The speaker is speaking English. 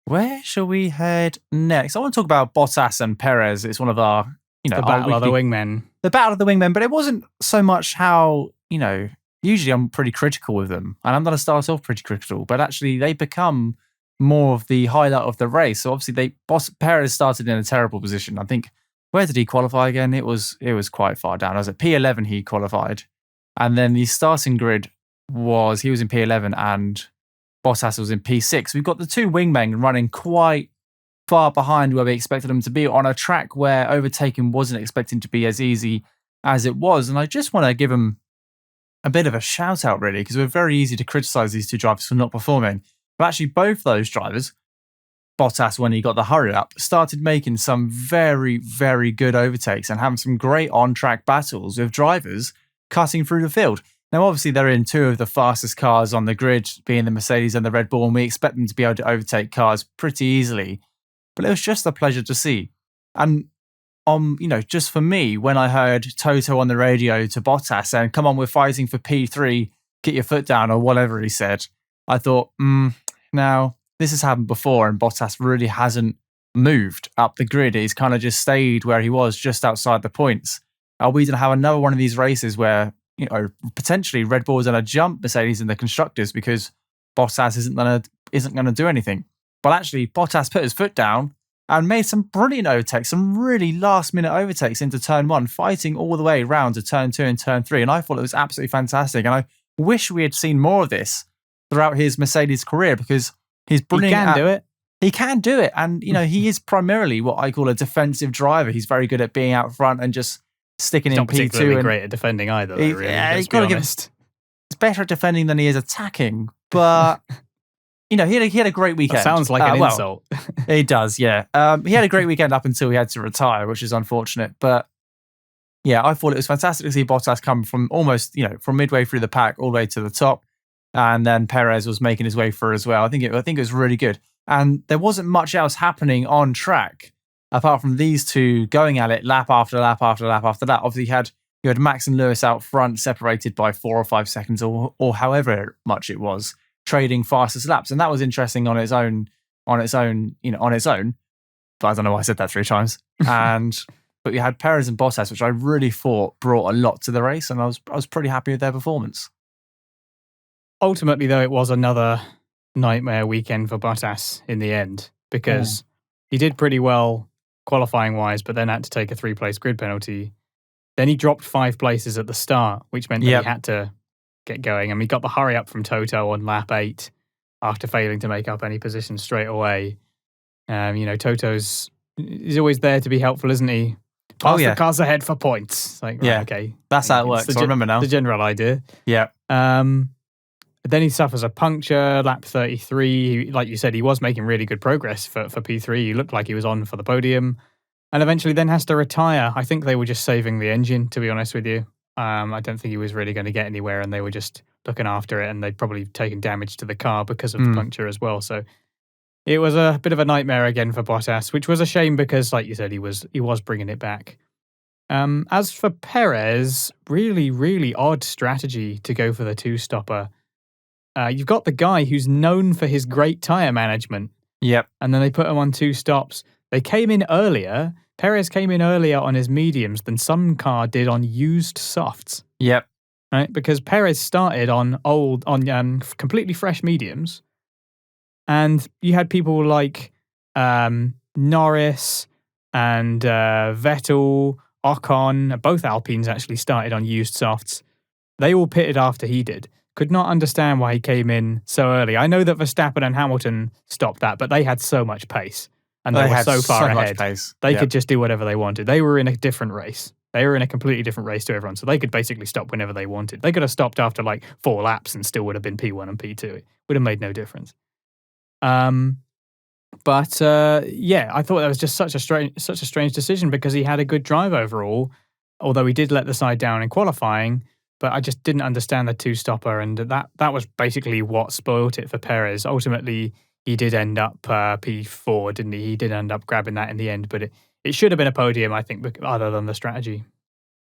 Where shall we head next? I want to talk about Bottas and Perez. It's one of our, the battle of the wingmen. The battle of the wingmen, but it wasn't so much how, usually I'm pretty critical with them, and I'm going to start off pretty critical, but actually they become more of the highlight of the race. So obviously Perez started in a terrible position. I think, where did he qualify again? It was quite far down. I was at P11 he qualified. And then the starting grid he was in P11 and Bottas was in P6. We've got the two wingmen running quite far behind where we expected them to be on a track where overtaking wasn't expecting to be as easy as it was. And I just want to give them a bit of a shout out, really, because we're very easy to criticize these two drivers for not performing. But actually, both those drivers, Bottas, when he got the hurry up, started making some very, very good overtakes and having some great on-track battles with drivers cutting through the field. Now, obviously, they're in two of the fastest cars on the grid, being the Mercedes and the Red Bull, and we expect them to be able to overtake cars pretty easily. But it was just a pleasure to see. And, just for me, when I heard Toto on the radio to Bottas saying, come on, we're fighting for P3, get your foot down, or whatever he said, I thought, now, this has happened before, and Bottas really hasn't moved up the grid. He's kind of just stayed where he was, just outside the points. Are we going to have another one of these races where, potentially Red Bull is going to jump Mercedes in the constructors because Bottas isn't going to do anything? But actually, Bottas put his foot down and made some brilliant overtakes, some really last-minute overtakes into turn 1, fighting all the way around to turn 2 and turn 3. And I thought it was absolutely fantastic. And I wish we had seen more of this throughout his Mercedes career, because he's brilliant. He can do it. He can do it. And, he is primarily what I call a defensive driver. He's very good at being out front and just sticking in P2. He's not particularly great at defending either, though, really. Yeah, he's got to give. He's better at defending than he is attacking. But, he had a great weekend. That sounds like an insult. He does, yeah. He had a great weekend up until he had to retire, which is unfortunate. But, yeah, I thought it was fantastic to see Bottas come from almost, from midway through the pack all the way to the top. And then Perez was making his way through as well. I think it was really good. And there wasn't much else happening on track apart from these two going at it lap after lap after lap after that. Obviously, you had Max and Lewis out front, separated by 4 or 5 seconds or however much it was, trading fastest laps. And that was interesting on its own. But I don't know why I said that 3 times. But we had Perez and Bottas, which I really thought brought a lot to the race. And I was pretty happy with their performance. Ultimately, though, it was another nightmare weekend for Bottas in the end, because he did pretty well qualifying-wise, but then had to take a 3-place grid penalty. Then he dropped 5 places at the start, which meant that he had to get going. And he got the hurry up from Toto on lap 8 after failing to make up any positions straight away. Toto's he's always there to be helpful, isn't he? Pass the cars ahead for points. Okay. That's how it works. I remember now. The general idea. Yeah. Then he suffers a puncture, lap 33. Like you said, he was making really good progress for P3. He looked like he was on for the podium. And eventually then has to retire. I think they were just saving the engine, to be honest with you. I don't think he was really going to get anywhere, and they were just looking after it, and they'd probably taken damage to the car because of the puncture as well. So it was a bit of a nightmare again for Bottas, which was a shame because, like you said, he was bringing it back. As for Perez, really, really odd strategy to go for the 2-stopper. You've got the guy who's known for his great tyre management. Yep. And then they put him on 2 stops. They came in earlier. Perez came in earlier on his mediums than some car did on used softs. Yep. Right? Because Perez started on completely fresh mediums. And you had people like Norris and Vettel, Ocon, both Alpines actually started on used softs. They all pitted after he did. Could not understand why he came in so early. I know that Verstappen and Hamilton stopped that, but they had so much pace. And they were so far ahead. They could just do whatever they wanted. They were in a different race. They were in a completely different race to everyone. So they could basically stop whenever they wanted. They could have stopped after like 4 laps and still would have been P1 and P2. It would have made no difference. I thought that was just such a strange decision because he had a good drive overall, although he did let the side down in qualifying. But I just didn't understand the 2-stopper, and that was basically what spoilt it for Perez. Ultimately, he did end up P4, didn't he? He did end up grabbing that in the end, but it should have been a podium, I think, other than the strategy.